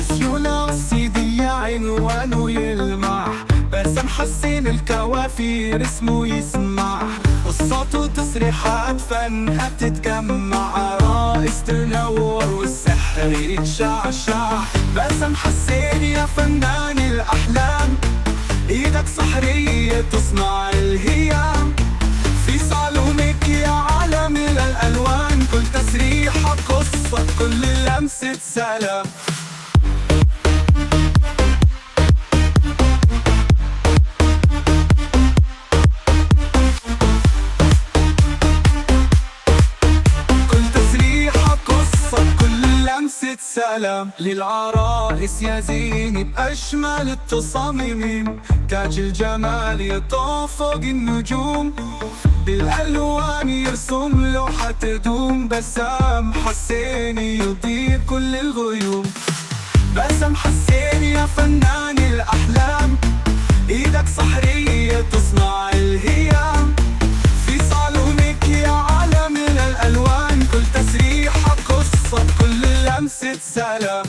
سيولة والسيدية عنوانه يلمع، باسم حسين الكوافير اسمه يسمع، قصات وتصريحات فنها بتتجمع، عرايس تنور والسحر يتشعشع. باسم حسين يا فنان الأحلام، ايدك سحرية تصنع الهيام، في صالونك يا عالم الألوان، كل تسريحة قصة كل لمسة سلام. سلام للعرائس يا زيني بأجمل التصاميم، تاج الجمال يطوف فوق النجوم، بالألوان يرسم لوحة تدوم، بسام حسين يضيء كل الغيوم. باسم حسين يا فنان الأحلام، ايدك سحرية تصنع الهيام، في صالونك يا عالم الألوان، كل تسريحة قصة كل لمسة سلام.